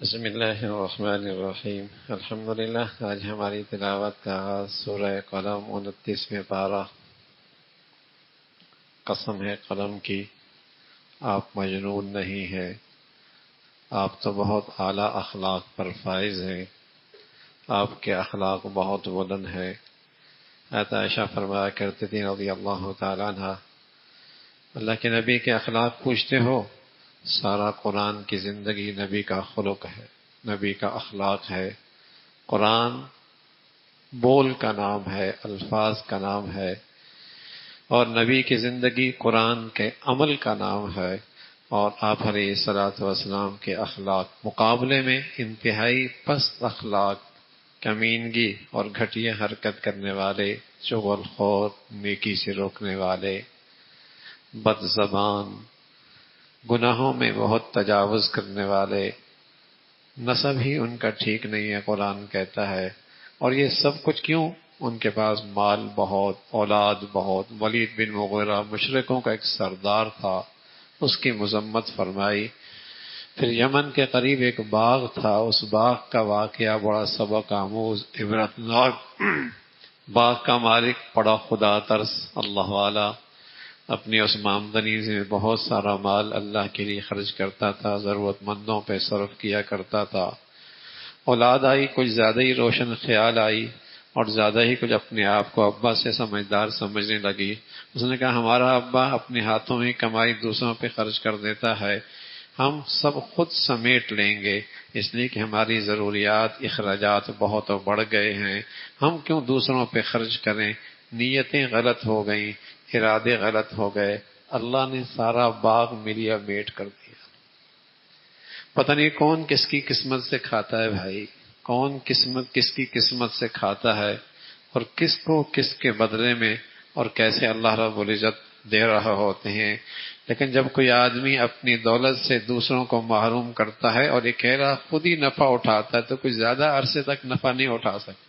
بسم اللہ الرحمن الرحیم الحمدللہ۔ آج ہماری تلاوت کا آغاز سورہ قلم 29ویں پارہ۔ قسم ہے قلم کی، آپ مجنون نہیں ہیں، آپ تو بہت اعلیٰ اخلاق پر فائز ہیں، آپ کے اخلاق بہت بلند ہیں۔ حضرت عائشہ فرمایا کرتی تھی رضی اللہ تعالیٰ عنہ، اللہ کے نبی کے اخلاق پوچھتے ہو؟ سارا قرآن کی زندگی نبی کا خلق ہے، نبی کا اخلاق ہے۔ قرآن بول کا نام ہے، الفاظ کا نام ہے، اور نبی کی زندگی قرآن کے عمل کا نام ہے۔ اور آپ علیہ الصلاۃ والسلام کے اخلاق مقابلے میں انتہائی پست اخلاق، کمینگی اور گھٹیا حرکت کرنے والے، چغل خور، نیکی سے روکنے والے، بد زبان، گناہوں میں بہت تجاوز کرنے والے، نسب ہی ان کا ٹھیک نہیں ہے قرآن کہتا ہے۔ اور یہ سب کچھ کیوں؟ ان کے پاس مال بہت، اولاد بہت۔ ولید بن مغیرہ مشرکوں کا ایک سردار تھا، اس کی مذمت فرمائی۔ پھر یمن کے قریب ایک باغ تھا، اس باغ کا واقعہ بڑا سبق آموز، عبرتناک۔ باغ کا مالک بڑا خدا ترس اللہ والا، اپنی اس آمدنی سے بہت سارا مال اللہ کے لیے خرچ کرتا تھا، ضرورت مندوں پہ صرف کیا کرتا تھا۔ اولاد آئی، کچھ زیادہ ہی روشن خیال آئی اور زیادہ ہی کچھ اپنے آپ کو ابا سے سمجھدار سمجھنے لگی۔ اس نے کہا ہمارا ابا اپنے ہاتھوں میں کمائی دوسروں پہ خرچ کر دیتا ہے، ہم سب خود سمیٹ لیں گے، اس لیے کہ ہماری ضروریات، اخراجات بہت بڑھ گئے ہیں، ہم کیوں دوسروں پہ خرچ کریں؟ نیتیں غلط ہو گئیں، ارادے غلط ہو گئے، اللہ نے سارا باغ ملیا میٹ کر دیا۔ پتہ نہیں کون کس کی قسمت سے کھاتا ہے بھائی، کون قسمت کس کی قسمت سے کھاتا ہے، اور کس کو کس کے بدلے میں اور کیسے اللہ رب العزت دے رہا ہوتے ہیں۔ لیکن جب کوئی آدمی اپنی دولت سے دوسروں کو محروم کرتا ہے اور اکیلا خود ہی نفع اٹھاتا ہے تو کوئی زیادہ عرصے تک نفع نہیں اٹھا سکتا،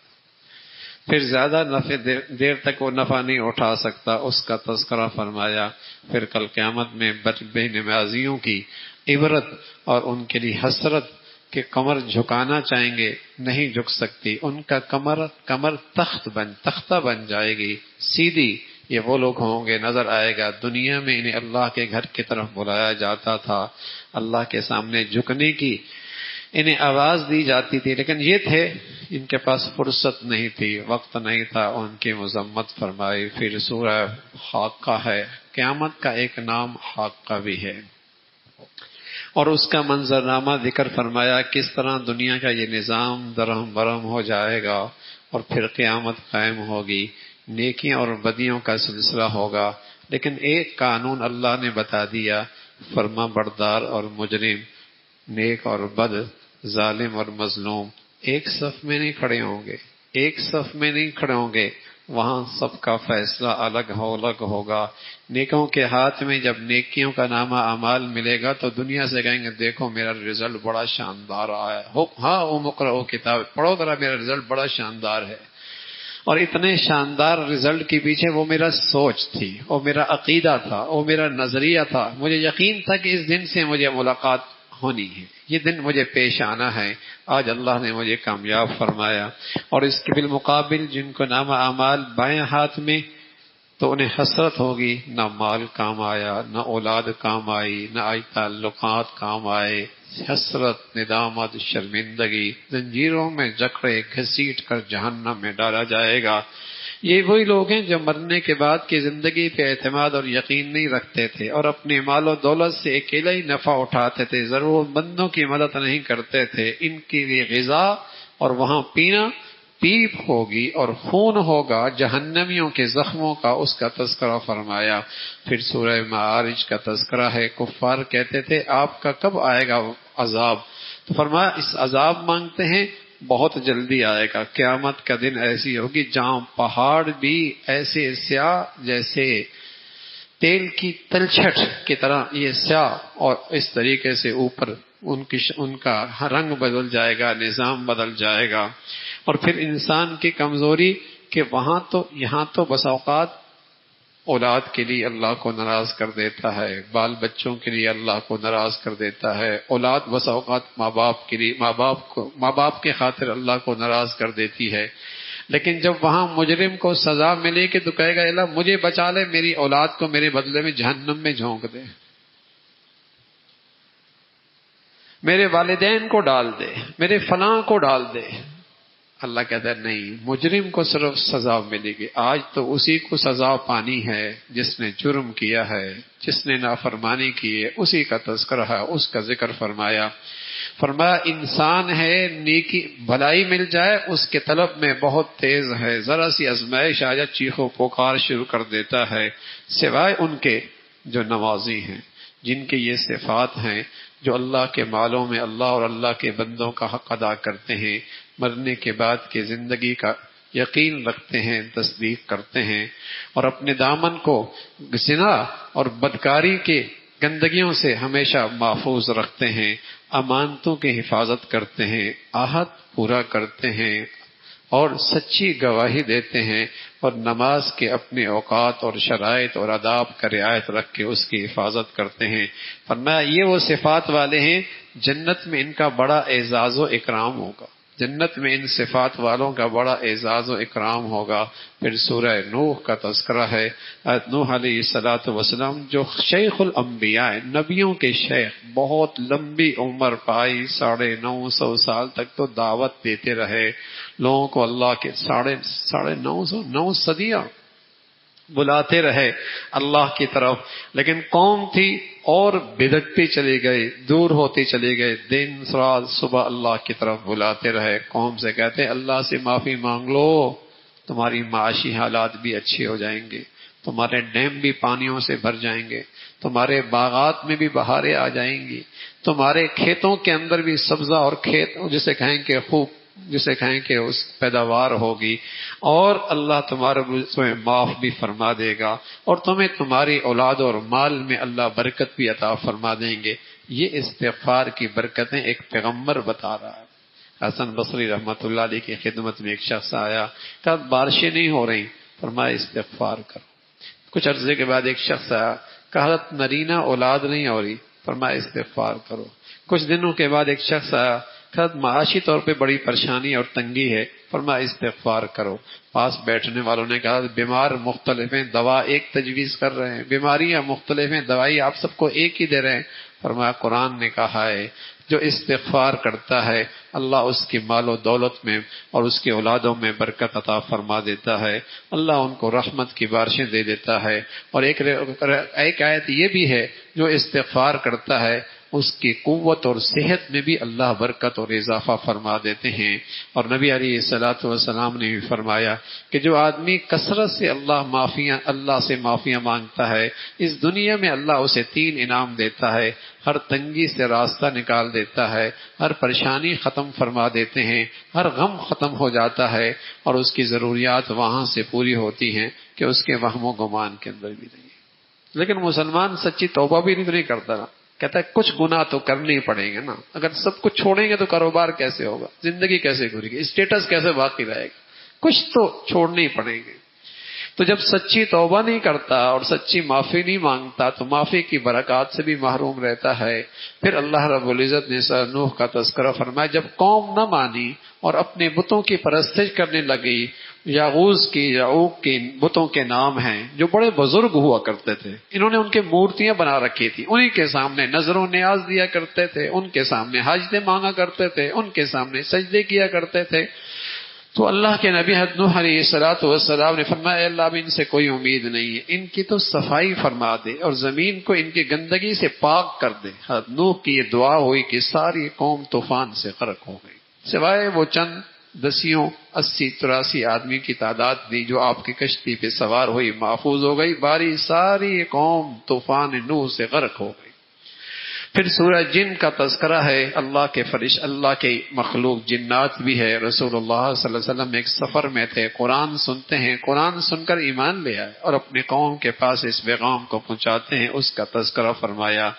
پھر زیادہ دیر تک وہ نفع نہیں اٹھا سکتا۔ اس کا تذکرہ فرمایا۔ پھر کل قیامت میں بے نمازیوں کی عبرت اور ان کے لیے حسرت کہ کمر جھکانا چاہیں گے نہیں جھک سکتی، ان کا کمر تختہ بن جائے گی سیدھی۔ یہ وہ لوگ ہوں گے، نظر آئے گا دنیا میں انہیں اللہ کے گھر کی طرف بلایا جاتا تھا، اللہ کے سامنے جھکنے کی انہیں آواز دی جاتی تھی، لیکن یہ تھے ان کے پاس فرصت نہیں تھی، وقت نہیں تھا، ان کی مذمت فرمائی۔ پھر سورہ حاقہ ہے، قیامت کا ایک نام حاقہ بھی ہے، اور اس کا منظرنامہ ذکر فرمایا، کس طرح دنیا کا یہ نظام درہم برہم ہو جائے گا اور پھر قیامت قائم ہوگی، نیکیاں اور بدیوں کا سلسلہ ہوگا۔ لیکن ایک قانون اللہ نے بتا دیا، فرما بردار اور مجرم، نیک اور بد، ظالم اور مظلوم ایک صف میں نہیں کھڑے ہوں گے، ایک صف میں نہیں کھڑے ہوں گے، وہاں سب کا فیصلہ الگ ہوگا۔ نیکوں کے ہاتھ میں جب نیکیوں کا نامہ اعمال ملے گا تو دنیا سے کہیں گے دیکھو میرا رزلٹ بڑا شاندار آیا ہے، ہاں وہ مقرؤ کتاب پڑھو ذرا، میرا رزلٹ بڑا شاندار ہے۔ اور اتنے شاندار رزلٹ کے پیچھے وہ میرا سوچ تھی، وہ میرا عقیدہ تھا، وہ میرا نظریہ تھا، مجھے یقین تھا کہ اس دن سے مجھے ملاقات ہونی ہے، یہ دن مجھے پیش آنا ہے۔ آج اللہ نے مجھے کامیاب فرمایا۔ اور اس کے بالمقابل جن کو نامہ اعمال بائیں ہاتھ میں، تو انہیں حسرت ہوگی، نہ مال کام آیا، نہ اولاد کام آئی، نہ تعلقات کام آئے، حسرت، ندامت، شرمندگی، زنجیروں میں جکڑے گھسیٹ کر جہنم میں ڈالا جائے گا۔ یہ وہی لوگ ہیں جو مرنے کے بعد کی زندگی پہ اعتماد اور یقین نہیں رکھتے تھے اور اپنے مال و دولت سے اکیلا ہی نفع اٹھاتے تھے، ضرورت مندوں کی مدد نہیں کرتے تھے۔ ان کے لیے غذا اور وہاں پینا پیپ ہوگی اور خون ہوگا جہنمیوں کے زخموں کا، اس کا تذکرہ فرمایا۔ پھر سورہ معارج کا تذکرہ ہے، کفار کہتے تھے آپ کا کب آئے گا عذاب؟ تو فرمایا اس عذاب مانگتے ہیں بہت جلدی آئے گا، قیامت کا دن ایسی ہوگی جہاں پہاڑ بھی ایسے سیاہ جیسے تیل کی تلچھٹ کی طرح یہ سیاہ، اور اس طریقے سے اوپر ان کا رنگ بدل جائے گا، نظام بدل جائے گا۔ اور پھر انسان کی کمزوری کہ وہاں تو یہاں تو بس اوقات اولاد کے لیے اللہ کو ناراض کر دیتا ہے، بال بچوں کے لیے اللہ کو ناراض کر دیتا ہے، اولاد بس اوقات ماں باپ کے لیے ماں باپ کے خاطر اللہ کو ناراض کر دیتی ہے۔ لیکن جب وہاں مجرم کو سزا ملے کہ تو کہے گا اللہ مجھے بچا لے، میری اولاد کو میرے بدلے میں جہنم میں جھونک دے، میرے والدین کو ڈال دے، میرے فلاں کو ڈال دے۔ اللہ کہتا ہے نہیں، مجرم کو صرف سزا ملے گی۔ آج تو اسی کو سزا پانی ہے جس نے جرم کیا ہے، جس نے نافرمانی کی ہے، اسی کا تذکرہ ہے، اس کا ذکر فرمایا۔ فرمایا انسان ہے نیکی بھلائی مل جائے اس کے طلب میں بہت تیز ہے، ذرا سی آزمائش آ جائے چیخو پکار شروع کر دیتا ہے، سوائے ان کے جو نوازی ہیں، جن کے یہ صفات ہیں، جو اللہ کے مالوں میں اللہ اور اللہ کے بندوں کا حق ادا کرتے ہیں، مرنے کے بعد کی زندگی کا یقین رکھتے ہیں، تصدیق کرتے ہیں، اور اپنے دامن کو زنا اور بدکاری کے گندگیوں سے ہمیشہ محفوظ رکھتے ہیں، امانتوں کی حفاظت کرتے ہیں، عہد پورا کرتے ہیں اور سچی گواہی دیتے ہیں، اور نماز کے اپنے اوقات اور شرائط اور آداب کا رعایت رکھ کے اس کی حفاظت کرتے ہیں۔ فرمایا یہ وہ صفات والے ہیں، جنت میں ان کا بڑا اعزاز و اکرام ہوگا، جنت میں ان صفات والوں کا بڑا اعزاز و اکرام ہوگا۔ پھر سورہ نوح کا تذکرہ ہے، نوح علیہ الصلوۃ والسلام جو شیخ الانبیاء، نبیوں کے شیخ، بہت لمبی عمر پائی، 950 سال تک تو دعوت دیتے رہے لوگوں کو، اللہ کے 950 صدیاں بلاتے رہے اللہ کی طرف، لیکن قوم تھی اور بدعتی چلی گئی، دور ہوتی چلی گئی، دن رات صبح اللہ کی طرف بلاتے رہے۔ قوم سے کہتے اللہ سے معافی مانگ لو، تمہاری معاشی حالات بھی اچھے ہو جائیں گے، تمہارے ڈیم بھی پانیوں سے بھر جائیں گے، تمہارے باغات میں بھی بہاریں آ جائیں گی، تمہارے کھیتوں کے اندر بھی سبزہ اور کھیت جسے کہیں کہ اس پیداوار ہوگی، اور اللہ تمہیں معاف بھی فرما دے گا، اور تمہیں تمہاری اولاد اور مال میں اللہ برکت بھی عطا فرما دیں گے۔ یہ استغفار کی برکتیں ایک پیغمبر بتا رہا ہے۔ حسن بصری رحمۃ اللہ علیہ کی خدمت میں ایک شخص آیا، کہا بارشیں نہیں ہو رہی، فرمایا استغفار کرو۔ کچھ عرصے کے بعد ایک شخص آیا، کہا نرینہ اولاد نہیں ہو رہی، فرمایا استغفار کرو۔ کچھ دنوں کے بعد ایک شخص آیا، معاشی طور پہ بڑی پریشانی اور تنگی ہے، فرمایا استغفار کرو۔ پاس بیٹھنے والوں نے کہا بیمار مختلف ہیں، دوا ایک تجویز کر رہے ہیں، بیماریاں مختلف ہیں، دوائی آپ سب کو ایک ہی دے رہے ہیں۔ فرمایا قرآن نے کہا ہے جو استغفار کرتا ہے اللہ اس کی مال و دولت میں اور اس کی اولادوں میں برکت عطا فرما دیتا ہے، اللہ ان کو رحمت کی بارشیں دے دیتا ہے۔ اور ایک آیت یہ بھی ہے جو استغفار کرتا ہے اس کی قوت اور صحت میں بھی اللہ برکت اور اضافہ فرما دیتے ہیں۔ اور نبی علیہ الصلوۃ والسلام نے بھی فرمایا کہ جو آدمی کثرت سے اللہ سے معافیاں مانگتا ہے، اس دنیا میں اللہ اسے 3 انعام دیتا ہے، ہر تنگی سے راستہ نکال دیتا ہے، ہر پریشانی ختم فرما دیتے ہیں، ہر غم ختم ہو جاتا ہے، اور اس کی ضروریات وہاں سے پوری ہوتی ہیں کہ اس کے وہم و گمان کے اندر بھی نہیں۔ لیکن مسلمان سچی توبہ بھی نہیں کرتا نا، کہتا ہے کچھ گناہ تو کرنے ہی پڑیں گے نا، اگر سب کچھ چھوڑیں گے تو کاروبار کیسے ہوگا، زندگی کیسے گزرے گی، اسٹیٹس کیسے باقی رہے گا، کچھ تو چھوڑنے ہی پڑیں گے۔ تو جب سچی توبہ نہیں کرتا اور سچی معافی نہیں مانگتا تو معافی کی برکات سے بھی محروم رہتا ہے۔ پھر اللہ رب العزت نے سورہ نوح کا تذکرہ فرمایا، جب قوم نہ مانی اور اپنے بتوں کی پرستش کرنے لگی، یاغوث کی یعوق کی بتوں کے نام ہیں جو بڑے بزرگ ہوا کرتے تھے، انہوں نے ان کے مورتیاں بنا رکھی تھی، انہی کے سامنے نظر و نیاز دیا کرتے تھے، ان کے سامنے حاجتیں مانگا کرتے تھے، ان کے سامنے سجدے کیا کرتے تھے۔ تو اللہ کے نبی حضرت نوح علیہ الصلوۃ والسلام نے فرمایا اللہ اب ان سے کوئی امید نہیں ہے، ان کی تو صفائی فرما دے اور زمین کو ان کی گندگی سے پاک کر دے۔ حضرت نوح کی یہ دعا ہوئی کہ ساری قوم طوفان سے غرق ہو گئی، سوائے وہ چند 80-83 آدمی کی تعداد تھی جو آپ کی کشتی پہ سوار ہوئی، محفوظ ہو گئی، باری ساری قوم طوفان نوح سے غرق ہو گئی۔ پھر سورہ جن کا تذکرہ ہے، اللہ کے مخلوق جنات بھی ہے۔ رسول اللہ صلی اللہ علیہ وسلم ایک سفر میں تھے، قرآن سنتے ہیں، قرآن سن کر ایمان لے آئے اور اپنے قوم کے پاس اس پیغام کو پہنچاتے ہیں، اس کا تذکرہ فرمایا۔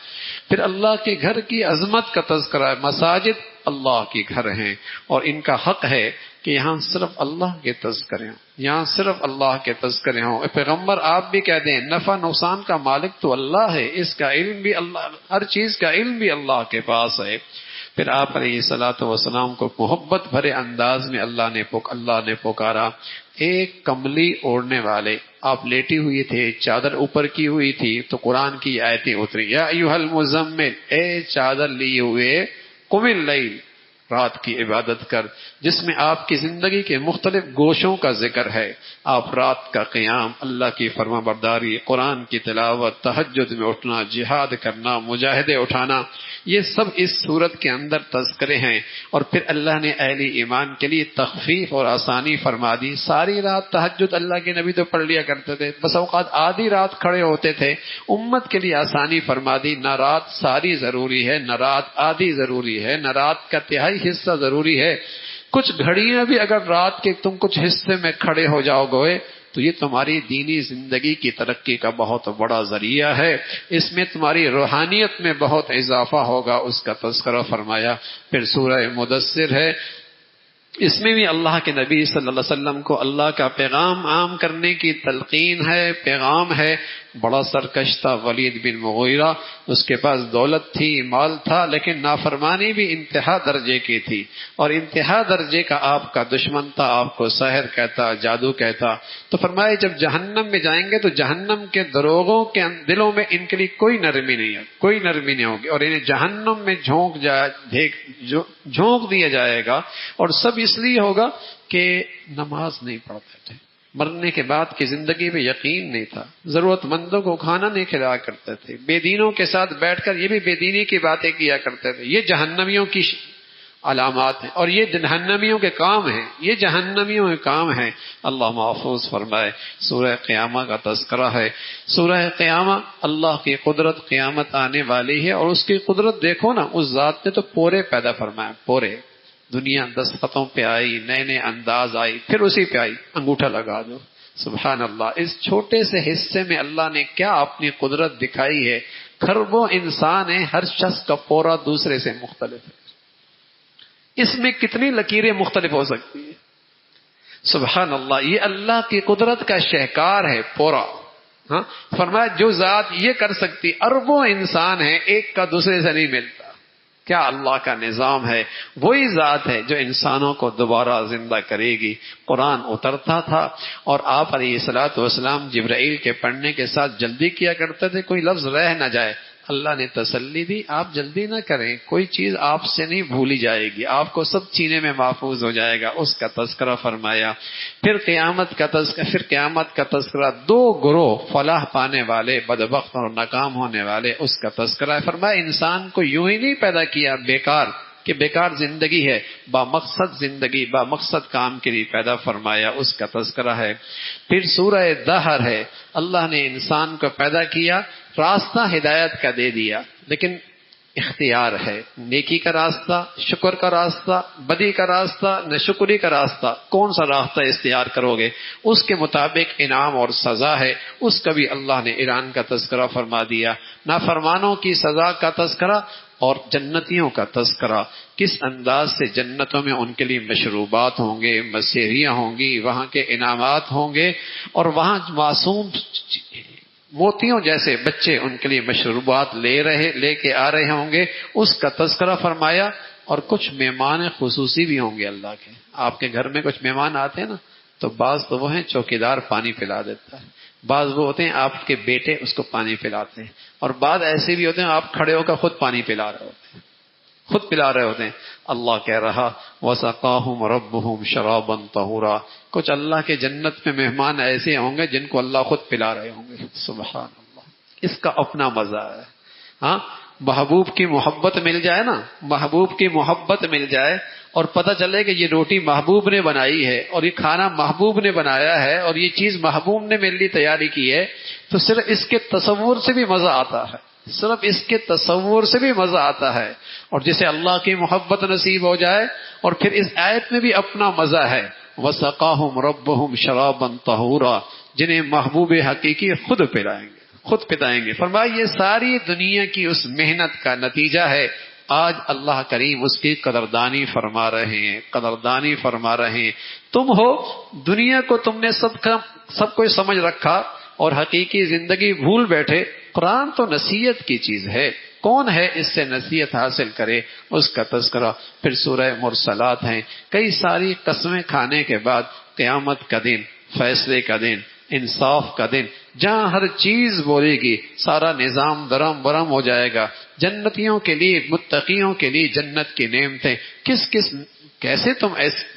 پھر اللہ کے گھر کی عظمت کا تذکرہ ہے، مساجد اللہ کے گھر ہیں اور ان کا حق ہے کہ یہاں صرف اللہ کے تذکرے ہوں، یہاں صرف اللہ کے تذکرے ہوں۔ پیغمبر آپ بھی کہہ دیں نفع نقصان کا مالک تو اللہ ہے، اس کا علم بھی اللہ، ہر چیز کا علم بھی اللہ کے پاس ہے۔ پھر آپ علیہ الصلوۃ والسلام کو محبت بھرے انداز میں اللہ نے پکارا۔ ایک کملی اوڑھنے والے، آپ لیٹی ہوئی تھے، چادر اوپر کی ہوئی تھی، تو قرآن کی آیتیں اتری، یا ایھا المزمل، اے چادر لیے ہوئے، قم اللیل، رات کی عبادت کر، جس میں آپ کی زندگی کے مختلف گوشوں کا ذکر ہے۔ آپ رات کا قیام، اللہ کی فرما برداری، قرآن کی تلاوت، تہجد میں اٹھنا، جہاد کرنا، مجاہدے اٹھانا، یہ سب اس صورت کے اندر تذکرے ہیں۔ اور پھر اللہ نے اہل ایمان کے لیے تخفیف اور آسانی فرما دی۔ ساری رات تہجد اللہ کے نبی تو پڑھ لیا کرتے تھے، بس اوقات آدھی رات کھڑے ہوتے تھے، امت کے لیے آسانی فرما دی۔ نہ رات ساری ضروری ہے، نہ رات آدھی ضروری ہے، نہ رات کا تہائی حصہ ضروری ہے۔ کچھ گھڑیاں بھی اگر رات کے تم کچھ حصے میں کھڑے ہو جاؤ گے تو یہ تمہاری دینی زندگی کی ترقی کا بہت بڑا ذریعہ ہے، اس میں تمہاری روحانیت میں بہت اضافہ ہوگا، اس کا تذکرہ فرمایا۔ پھر سورہ مدثر ہے، اس میں بھی اللہ کے نبی صلی اللہ علیہ وسلم کو اللہ کا پیغام عام کرنے کی تلقین ہے، پیغام ہے۔ بڑا سرکش تھا ولید بن مغیرہ، اس کے پاس دولت تھی، مال تھا، لیکن نافرمانی بھی انتہا درجے کی تھی، اور انتہا درجے کا آپ کا دشمن تھا، آپ کو سحر کہتا، جادو کہتا۔ تو فرمائے جب جہنم میں جائیں گے تو جہنم کے دروغوں کے دلوں میں ان کے لیے کوئی نرمی نہیں ہے، کوئی نرمی نہیں ہوگی، اور انہیں جہنم میں جھونک دیا جائے گا، اور سب اس لیے ہوگا کہ نماز نہیں پڑھتے تھے، مرنے کے بعد کی زندگی پہ یقین نہیں تھا، ضرورت مندوں کو کھانا نہیں کھلایا کرتے تھے، بے دینوں کے ساتھ بیٹھ کر یہ بھی بے دینی کی باتیں کیا کرتے تھے۔ یہ جہنمیوں کی علامات ہیں، اور یہ جہنمیوں کے کام ہیں، یہ جہنمیوں کے کام ہیں۔ اللہ محفوظ فرمائے۔ سورہ قیامہ کا تذکرہ ہے۔ سورہ قیامہ، اللہ کی قدرت، قیامت آنے والی ہے، اور اس کی قدرت دیکھو نا، اس ذات نے تو پورے پیدا فرمایا، پورے دنیا دستخطوں پہ آئی، نئے نئے انداز آئی، پھر اسی پہ آئی، انگوٹھا لگا دو۔ سبحان اللہ، اس چھوٹے سے حصے میں اللہ نے کیا اپنی قدرت دکھائی ہے۔ کھربوں انسان ہیں، ہر شخص کا پورا دوسرے سے مختلف ہے، اس میں کتنی لکیریں مختلف ہو سکتی ہیں۔ سبحان اللہ، یہ اللہ کی قدرت کا شہکار ہے پورا۔ ہاں، فرمایا جو ذات یہ کر سکتی، اربوں انسان ہیں، ایک کا دوسرے سے نہیں ملتا۔ کیا اللہ کا نظام ہے۔ وہی ذات ہے جو انسانوں کو دوبارہ زندہ کرے گی۔ قرآن اترتا تھا اور آپ علیہ الصلوۃ والسلام جبرائیل کے پڑھنے کے ساتھ جلدی کیا کرتے تھے، کوئی لفظ رہ نہ جائے۔ اللہ نے تسلی دی، آپ جلدی نہ کریں، کوئی چیز آپ سے نہیں بھولی جائے گی، آپ کو سب سینے میں محفوظ ہو جائے گا، اس کا تذکرہ فرمایا۔ پھر قیامت کا تذکرہ، دو گروہ فلاح پانے والے، بدبخت اور ناکام ہونے والے، اس کا تذکرہ فرمایا۔ انسان کو یوں ہی نہیں پیدا کیا بیکار، کہ بیکار زندگی ہے، با مقصد زندگی، با مقصد کام کے لیے پیدا فرمایا، اس کا تذکرہ ہے۔ پھر سورہ دہر ہے، اللہ نے انسان کو پیدا کیا، راستہ ہدایت کا دے دیا، لیکن اختیار ہے، نیکی کا راستہ، شکر کا راستہ، بدی کا راستہ، ناشکری کا راستہ، کون سا راستہ اختیار کرو گے، اس کے مطابق انعام اور سزا ہے، اس کا بھی اللہ نے اعلان کا تذکرہ فرما دیا۔ نافرمانوں کی سزا کا تذکرہ اور جنتیوں کا تذکرہ، کس انداز سے جنتوں میں ان کے لیے مشروبات ہوں گے، مسیحیاں ہوں گی، وہاں کے انعامات ہوں گے، اور وہاں معصوم موتیوں جیسے بچے ان کے لیے مشروبات لے کے آ رہے ہوں گے، اس کا تذکرہ فرمایا۔ اور کچھ مہمان خصوصی بھی ہوں گے اللہ کے۔ آپ کے گھر میں کچھ مہمان آتے ہیں نا، تو بعض تو وہ ہیں چوکیدار پانی پلا دیتا ہے، بعض وہ ہوتے ہیں آپ کے بیٹے اس کو پانی پلاتے ہیں، اور بعض ایسے بھی ہوتے ہیں آپ کھڑے ہو کر خود پانی پلا رہے ہوتے ہیں، خود پلا رہے ہوتے ہیں۔ اللہ کہہ رہا وَسَقَاهُمْ رَبُّهُمْ شَرَابًا طَهُورًا، کچھ اللہ کے جنت میں مہمان ایسے ہوں گے جن کو اللہ خود پلا رہے ہوں گے۔ سبحان اللہ، اس کا اپنا مزہ ہے۔ ہاں، محبوب کی محبت مل جائے نا، محبوب کی محبت مل جائے، اور پتہ چلے کہ یہ روٹی محبوب نے بنائی ہے، اور یہ کھانا محبوب نے بنایا ہے، اور یہ چیز محبوب نے میرے لیے تیاری کی ہے، تو صرف اس کے تصور سے بھی مزہ آتا ہے، صرف اس کے تصور سے بھی مزہ آتا ہے۔ اور جسے اللہ کی محبت نصیب ہو جائے، اور پھر اس آیت میں بھی اپنا مزہ ہے، وَسَقَاهُمْ رَبُّهُمْ شَرَابًا طَهُورًا، جنہیں محبوب حقیقی خود پلائیں گے، خود پلائیں گے۔ فرمایا یہ ساری دنیا کی اس محنت کا نتیجہ ہے آج اللہ کریم اس کی قدردانی فرما رہے ہیں. تم ہو دنیا کو تم نے سب کو سمجھ رکھا اور حقیقی زندگی بھول بیٹھے. قرآن تو نصیحت کی چیز ہے، کون ہے اس سے نصیحت حاصل کرے، اس کا تذکرہ. پھر سورہ مرسلات ہیں. کئی ساری قسمیں کھانے کے بعد قیامت کا دن، فیصلے کا دن، انصاف کا دن، جہاں ہر چیز بولے گی، سارا نظام درم برم ہو جائے گا. جنتیوں کے لیے، متقیوں کے لیے جنت کی نعمتیں. کیسے تم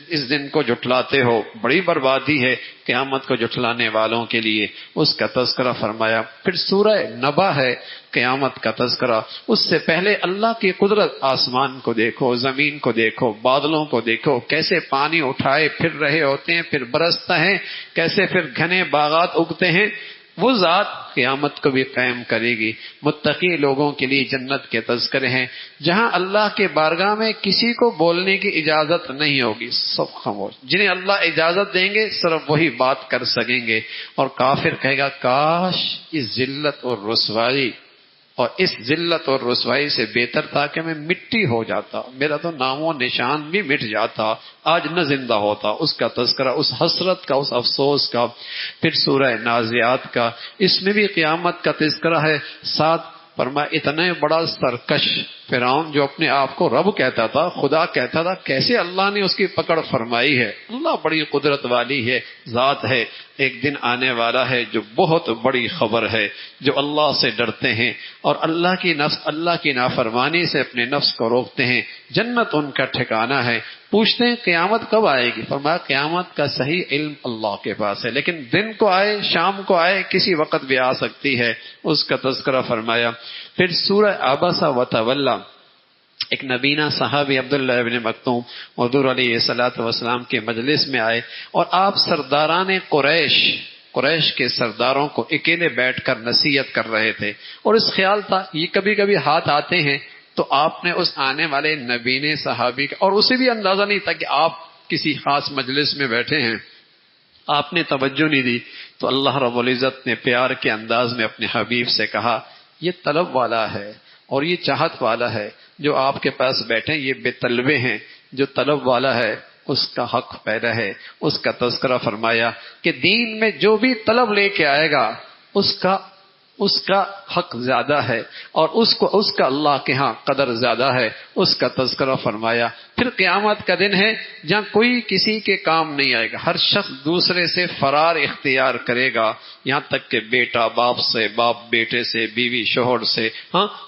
اس دن کو جھٹلاتے ہو؟ بڑی بربادی ہے قیامت کو جھٹلانے والوں کے لیے. اس کا تذکرہ فرمایا. پھر سورہ نبا ہے، قیامت کا تذکرہ. اس سے پہلے اللہ کی قدرت، آسمان کو دیکھو، زمین کو دیکھو، بادلوں کو دیکھو، کیسے پانی اٹھائے پھر رہے ہوتے ہیں، پھر برستا ہے، کیسے پھر گھنے باغات اگتے ہیں. وہ ذات قیامت کو بھی قائم کرے گی. متقی لوگوں کے لیے جنت کے تذکرے ہیں، جہاں اللہ کے بارگاہ میں کسی کو بولنے کی اجازت نہیں ہوگی، سب خاموش. جنہیں اللہ اجازت دیں گے صرف وہی بات کر سکیں گے. اور کافر کہے گا کاش اس ذلت اور رسوائی سے بہتر تھا کہ میں مٹی ہو جاتا، میرا تو نام و نشان بھی مٹ جاتا، آج نہ زندہ ہوتا. اس کا تذکرہ، اس حسرت کا، اس افسوس کا. پھر سورہ نازعات کا، اس میں بھی قیامت کا تذکرہ ہے. ساتھ فرمایا اتنے بڑا سرکش فرعون جو اپنے آپ کو رب کہتا تھا، خدا کہتا تھا، کیسے اللہ نے اس کی پکڑ فرمائی ہے. اللہ بڑی قدرت والی ہے، ذات ہے. ایک دن آنے والا ہے جو بہت بڑی خبر ہے. جو اللہ سے ڈرتے ہیں اور اللہ کی نافرمانی سے اپنے نفس کو روکتے ہیں، جنت ان کا ٹھکانہ ہے. پوچھتے ہیں قیامت کب آئے گی؟ فرمایا قیامت کا صحیح علم اللہ کے پاس ہے، لیکن دن کو آئے، شام کو آئے، کسی وقت بھی آ سکتی ہے. اس کا تذکرہ فرمایا. پھر سورہ عبس و ایک نبینا صحابی عبداللہ ابن مکتوم حضور علیہ الصلوۃ والسلام کے مجلس میں آئے اور آپ سرداران قریش کے سرداروں کو اکیلے بیٹھ کر نصیحت کر رہے تھے. اور اس خیال تھا یہ کبھی کبھی ہاتھ آتے ہیں تو آپ نے اس آنے والے نبینے صحابی کا، اور اسے بھی اندازہ نہیں تھا کہ آپ کسی خاص مجلس میں بیٹھے ہیں، آپ نے توجہ نہیں دی. تو اللہ رب العزت نے پیار کے انداز میں اپنے حبیب سے کہا یہ طلب والا ہے اور یہ چاہت والا ہے. جو آپ کے پاس بیٹھے یہ بے طلبے ہیں. جو طلب والا ہے اس کا حق پیدا ہے. اس کا تذکرہ فرمایا کہ دین میں جو بھی طلب لے کے آئے گا اس کا حق زیادہ ہے اور اس کا اللہ کے ہاں قدر زیادہ ہے. اس کا تذکرہ فرمایا. پھر قیامت کا دن ہے جہاں کوئی کسی کے کام نہیں آئے گا. ہر شخص دوسرے سے فرار اختیار کرے گا، یہاں تک کہ بیٹا باپ سے، باپ بیٹے سے، بیوی شوہر سے.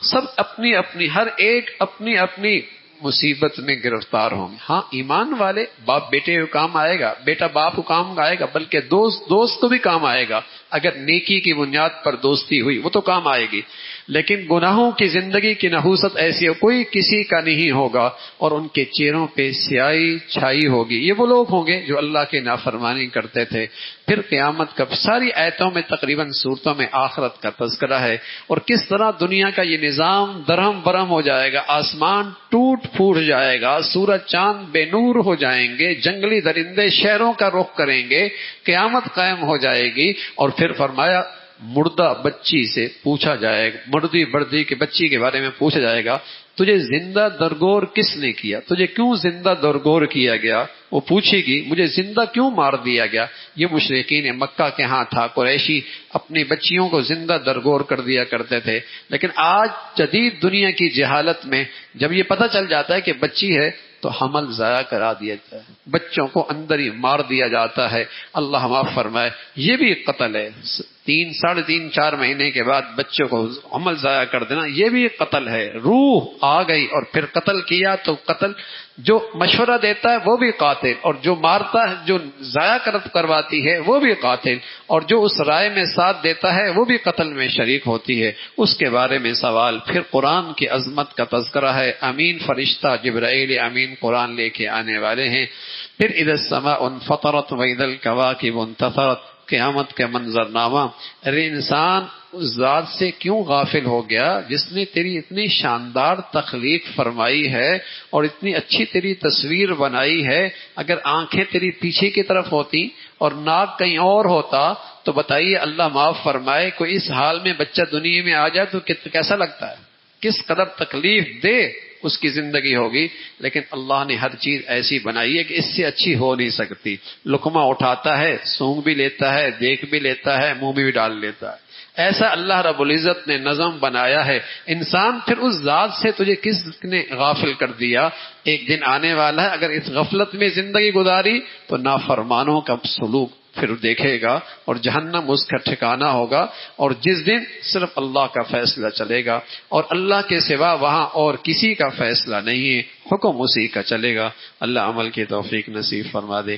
سب اپنی اپنی، ہر ایک اپنی اپنی مصیبت میں گرفتار ہوں گے. ایمان والے باپ بیٹے کو کام آئے گا، بیٹا باپ کو کام آئے گا، بلکہ دوست کو بھی کام آئے گا. اگر نیکی کی بنیاد پر دوستی ہوئی وہ تو کام آئے گی. لیکن گناہوں کی زندگی کی نحوست ایسی ہے کوئی کسی کا نہیں ہوگا اور ان کے چہروں پہ سیاہی چھائی ہوگی. یہ وہ لوگ ہوں گے جو اللہ کی نافرمانی کرتے تھے. پھر قیامت کا ساری آیتوں میں تقریباً صورتوں میں آخرت کا تذکرہ ہے اور کس طرح دنیا کا یہ نظام درہم برہم ہو جائے گا، آسمان ٹوٹ پھوٹ جائے گا، سورج چاند بے نور ہو جائیں گے، جنگلی درندے شہروں کا رخ کریں گے، قیامت قائم ہو جائے گی. اور پھر فرمایا مردہ بچی سے پوچھا جائے گا، مردی کے بچی کے بارے میں پوچھا جائے گا تجھے زندہ درگور کس نے کیا، تجھے کیوں زندہ درگور کیا گیا. وہ پوچھے گی مجھے زندہ کیوں مار دیا گیا. یہ مشرکین مکہ کے ہاں تھا، قریشی اپنی بچیوں کو زندہ درگور کر دیا کرتے تھے. لیکن آج جدید دنیا کی جہالت میں جب یہ پتہ چل جاتا ہے کہ بچی ہے تو حمل ضائع کرا دیا جاتا ہے، بچوں کو اندر ہی مار دیا جاتا ہے. اللہ معاف فرمائے. یہ بھی قتل ہے. 3.5-4 مہینے کے بعد بچوں کو حمل ضائع کر دینا یہ بھی قتل ہے. روح آ گئی اور پھر قتل کیا تو قتل. جو مشورہ دیتا ہے وہ بھی قاتل، اور جو مارتا ہے، جو ضائع کرواتی ہے وہ بھی قاتل، اور جو اس رائے میں ساتھ دیتا ہے وہ بھی قتل میں شریک ہوتی ہے. اس کے بارے میں سوال. پھر قرآن کی عظمت کا تذکرہ ہے. امین فرشتہ جبرائیل امین قرآن لے کے آنے والے ہیں. پھر اذا السماء انفطرت واذا الکواکب انتثرت، قیامت کا منظرنامہ. ارے انسان اس ذات سے کیوں غافل ہو گیا جس نے تیری اتنی شاندار تخلیق فرمائی ہے اور اتنی اچھی تیری تصویر بنائی ہے. اگر آنکھیں تیری پیچھے کی طرف ہوتی اور ناک کہیں اور ہوتا تو بتائیے اللہ معاف فرمائے کوئی اس حال میں بچہ دنیا میں آ جائے تو کیسا لگتا ہے، کس قدر تکلیف دے اس کی زندگی ہوگی، لیکن اللہ نے ہر چیز ایسی بنائی ہے کہ اس سے اچھی ہو نہیں سکتی۔ لقمہ اٹھاتا ہے، سونگ بھی لیتا ہے، دیکھ بھی لیتا ہے، منہ میں بھی ڈال لیتا ہے۔ ایسا اللہ رب العزت نے نظم بنایا ہے۔ انسان پھر اس ذات سے تجھے کس نے غافل کر دیا؟ ایک دن آنے والا ہے، اگر اس غفلت میں زندگی گزاری تو نافرمانوں کا سلوک پھر دیکھے گا، اور جہنم اس کا ٹھکانہ ہوگا، اور جس دن صرف اللہ کا فیصلہ چلے گا، اور اللہ کے سوا وہاں اور کسی کا فیصلہ نہیں ہے، حکم اسی کا چلے گا۔ اللہ عمل کی توفیق نصیب فرما دے۔